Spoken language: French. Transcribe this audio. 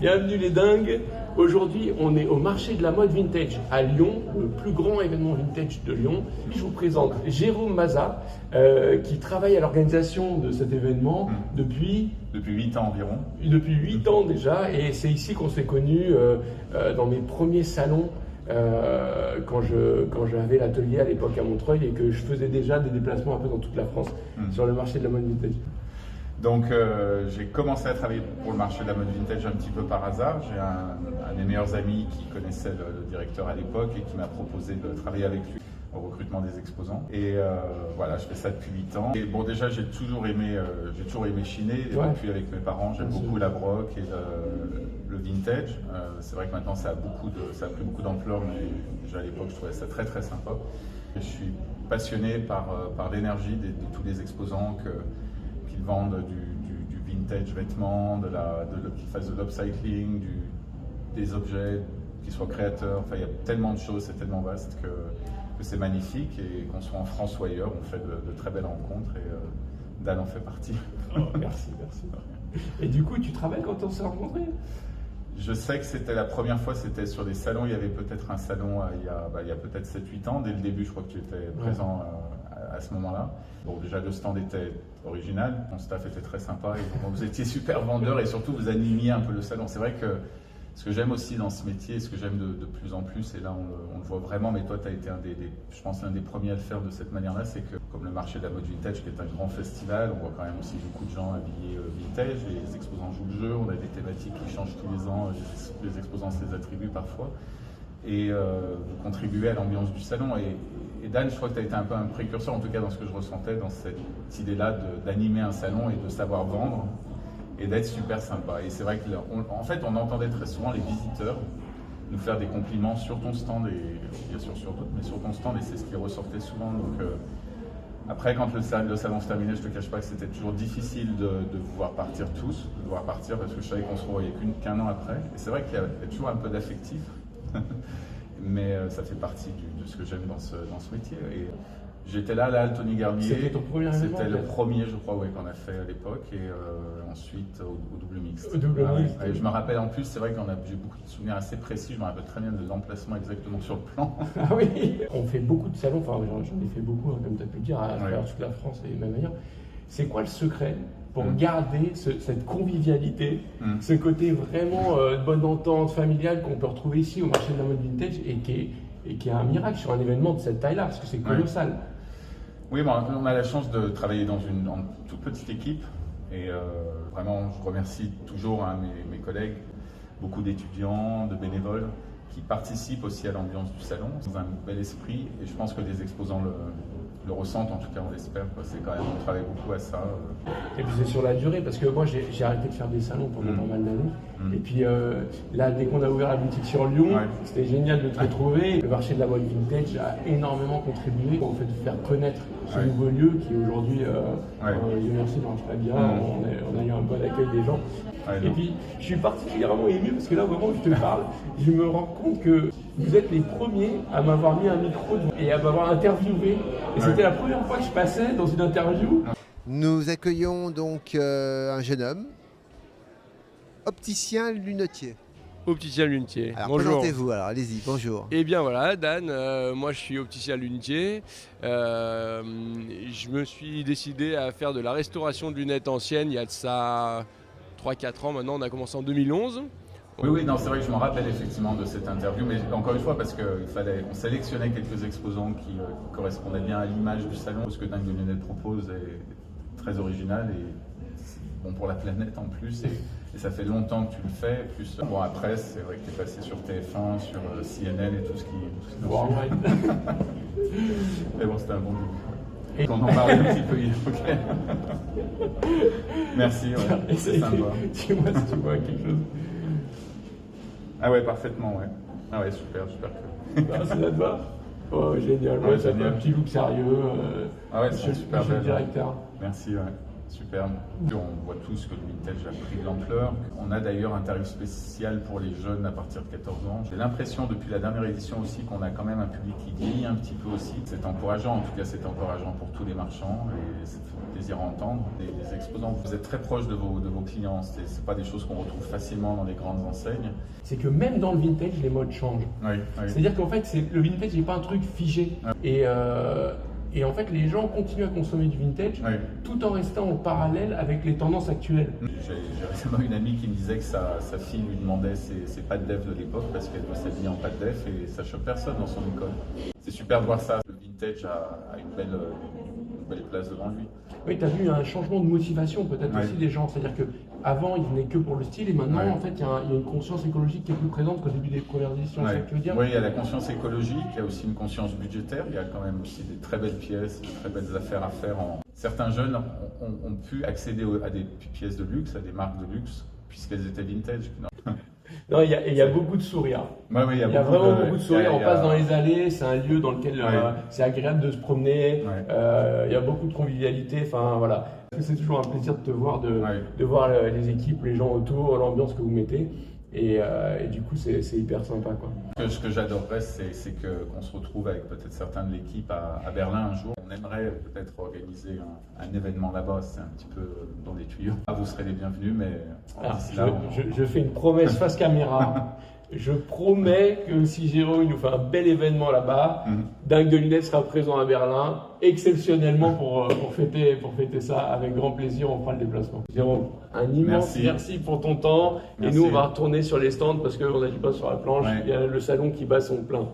Bienvenue les dingues. Aujourd'hui, on est au marché de la mode vintage à Lyon, le plus grand événement vintage de Lyon. Je vous présente Jérôme Mazza, qui travaille à l'organisation de cet événement depuis 8 ans environ. Depuis 8 ans déjà, et c'est ici qu'on s'est connus dans mes premiers salons quand j'avais l'atelier à l'époque à Montreuil et que je faisais déjà des déplacements un peu dans toute la France sur le marché de la mode vintage. Donc j'ai commencé à travailler pour le marché de la mode vintage un petit peu par hasard. J'ai un de mes meilleurs amis qui connaissait le directeur à l'époque et qui m'a proposé de travailler avec lui au recrutement des exposants. Et voilà, je fais ça depuis 8 ans. Et bon, déjà j'ai toujours aimé chiner. Ouais. Depuis avec mes parents, j'aime beaucoup la broc et le vintage. C'est vrai que maintenant ça a pris beaucoup d'ampleur, mais déjà à l'époque je trouvais ça très très sympa. Et je suis passionné par l'énergie de tous les exposants qu'ils vendent du vintage vêtements, qu'ils fassent de l'upcycling, des objets, qu'ils soient créateurs. Enfin, il y a tellement de choses, c'est tellement vaste que c'est magnifique. Et qu'on soit en France ou ailleurs, on fait de très belles rencontres et Dan en fait partie. Oh, merci. Et du coup, tu travailles quand on s'est rencontrés? Je sais que c'était la première fois, c'était sur des salons. Il y avait peut-être un salon il y a peut-être 7-8 ans. Dès le début, je crois que tu étais présent à ce moment-là. Bon, déjà, le stand était original, mon staff était très sympa et vous étiez super vendeur et surtout vous animiez un peu le salon. C'est vrai que ce que j'aime aussi dans ce métier, ce que j'aime de plus en plus, et là on le voit vraiment, mais toi tu as été je pense l'un des premiers à le faire de cette manière-là, c'est que comme le marché de la mode vintage qui est un grand festival, on voit quand même aussi beaucoup de gens habillés vintage, les exposants jouent le jeu, on a des thématiques qui changent tous les ans, les exposants se les attribuent parfois. Et vous contribuez à l'ambiance du salon. Et Dan, je crois que tu as été un peu un précurseur, en tout cas dans ce que je ressentais, dans cette idée-là d'animer un salon et de savoir vendre et d'être super sympa. Et c'est vrai qu'en fait, on entendait très souvent les visiteurs nous faire des compliments sur ton stand, et bien sûr sur d'autres, mais sur ton stand, et c'est ce qui ressortait souvent. Donc, après, quand le salon se terminait, je ne te cache pas que c'était toujours difficile de vous voir partir tous, parce que je savais qu'on se revoyait qu'un an après. Et c'est vrai qu'il y a toujours un peu d'affectif. Mais ça fait partie de ce que j'aime dans ce métier. Et j'étais là à Tony Garnier. C'était ton premier événement? C'était le premier, je crois, qu'on a fait à l'époque. Et ensuite au double mixte. Au double mixte. Et je me rappelle en plus, c'est vrai que j'ai beaucoup de souvenirs assez précis. Je me rappelle très bien de l'emplacement exactement sur le plan. Ah oui. On fait beaucoup de salons, enfin j'en ai fait beaucoup, comme tu as pu le dire, à travers toute la France et même ailleurs. C'est quoi le secret pour garder cette convivialité, ce côté vraiment de bonne entente familiale qu'on peut retrouver ici au marché de la mode vintage et qui est un miracle sur un événement de cette taille-là, parce que c'est colossal. Oui, bon, on a la chance de travailler dans une toute petite équipe et vraiment je remercie toujours mes collègues, beaucoup d'étudiants, de bénévoles qui participent aussi à l'ambiance du salon. C'est un bel esprit et je pense que les exposants le ressentent, en tout cas on l'espère. C'est quand même, on travaille beaucoup à ça. Et puis c'est sur la durée, parce que moi j'ai arrêté de faire des salons pendant pas mal d'années. Et puis là, dès qu'on a ouvert la boutique sur Lyon, c'était génial de te retrouver. Le marché de la mode vintage a énormément contribué au fait de faire connaître ce nouveau lieu qui aujourd'hui, Dieu merci, marche très bien. On a eu un bon accueil des gens. Et puis je suis particulièrement ému parce que là, au moment où je te parle, je me rends compte que vous êtes les premiers à m'avoir mis un micro et à m'avoir interviewé. Et c'était la première fois que je passais dans une interview. Nous accueillons donc un jeune homme, opticien lunetier. Opticien lunetier. Alors bonjour. présentez-vous, alors allez-y, bonjour. Eh bien voilà, Dan, moi je suis opticien lunetier. Je me suis décidé à faire de la restauration de lunettes anciennes il y a de ça 3-4 ans maintenant, on a commencé en 2011. Oui, non, c'est vrai que je me rappelle effectivement de cette interview, mais encore une fois parce qu'on sélectionnait quelques exposants qui correspondaient bien à l'image du salon. Ce que Dingue de Lunettes propose est très original et c'est bon pour la planète en plus. Et ça fait longtemps que tu le fais. Plus, bon, après, c'est vrai que tu es passé sur TF1, sur CNN et tout ce qui Wow. Mais bon, c'était un bon début. Et on en parlait un petit peu hier, ok. Merci, c'est sympa. Dis-moi si tu vois quelque chose. Ah ouais, parfaitement, ouais. Ah ouais, super que... Ah, c'est là de voir. Oh, génial. Ouais, Ça fait génial. un petit look sérieux. Ah ouais, c'est super Monsieur le belle. directeur. Merci, ouais. Superbe. On voit tous que le vintage a pris de l'ampleur. On a d'ailleurs un tarif spécial pour les jeunes à partir de 14 ans. J'ai l'impression depuis la dernière édition aussi qu'on a quand même un public qui vieillit un petit peu aussi. C'est encourageant, en tout cas c'est encourageant pour tous les marchands et ça fait plaisir à entendre. Les exposants, vous êtes très proches de vos clients. C'est pas des choses qu'on retrouve facilement dans les grandes enseignes. C'est que même dans le vintage, les modes changent. Oui, oui. C'est-à-dire qu'en fait, le vintage n'est pas un truc figé. Et en fait, les gens continuent à consommer du vintage tout en restant en parallèle avec les tendances actuelles. J'ai récemment une amie qui me disait que sa fille lui demandait ses pâtes d'œuf de l'époque parce qu'elle doit s'habiller en pâtes d'œuf et ça choque personne dans son école. C'est super de voir ça. Le vintage a une belle place devant lui. Oui, tu as vu un changement de motivation peut-être aussi des gens. C'est-à-dire qu'avant, ils venaient que pour le style et maintenant, en fait, il y a une conscience écologique qui est plus présente qu'au début des premières éditions. C'est ça que tu veux dire ? Oui, il y a la conscience écologique, il y a aussi une conscience budgétaire. Il y a quand même aussi des très belles pièces, de très belles affaires à faire. Certains jeunes ont pu accéder à des pièces de luxe, à des marques de luxe, puisqu'elles étaient vintage. Non, il y a beaucoup de sourires. Ouais, il y a vraiment beaucoup de sourires. On passe dans les allées, c'est un lieu dans lequel c'est agréable de se promener. Il y a beaucoup de convivialité. Enfin, voilà. C'est toujours un plaisir de te voir, de voir les équipes, les gens autour, l'ambiance que vous mettez. Et du coup, c'est hyper sympa, quoi. Ce que j'adorerais, c'est qu'on se retrouve avec peut-être certains de l'équipe à Berlin un jour. On aimerait peut-être organiser un événement là-bas, c'est un petit peu dans les tuyaux. Vous serez les bienvenus, mais d'ici là, je fais une promesse face caméra. Je promets que si Jérôme nous fait un bel événement là-bas, Dingue de lunettes sera présent à Berlin, exceptionnellement pour fêter ça. Avec grand plaisir, on fera le déplacement. Jérôme, un immense merci pour ton temps. Merci. Et nous, on va retourner sur les stands parce qu'on a du pain sur la planche. Il y a le salon qui bat son plein.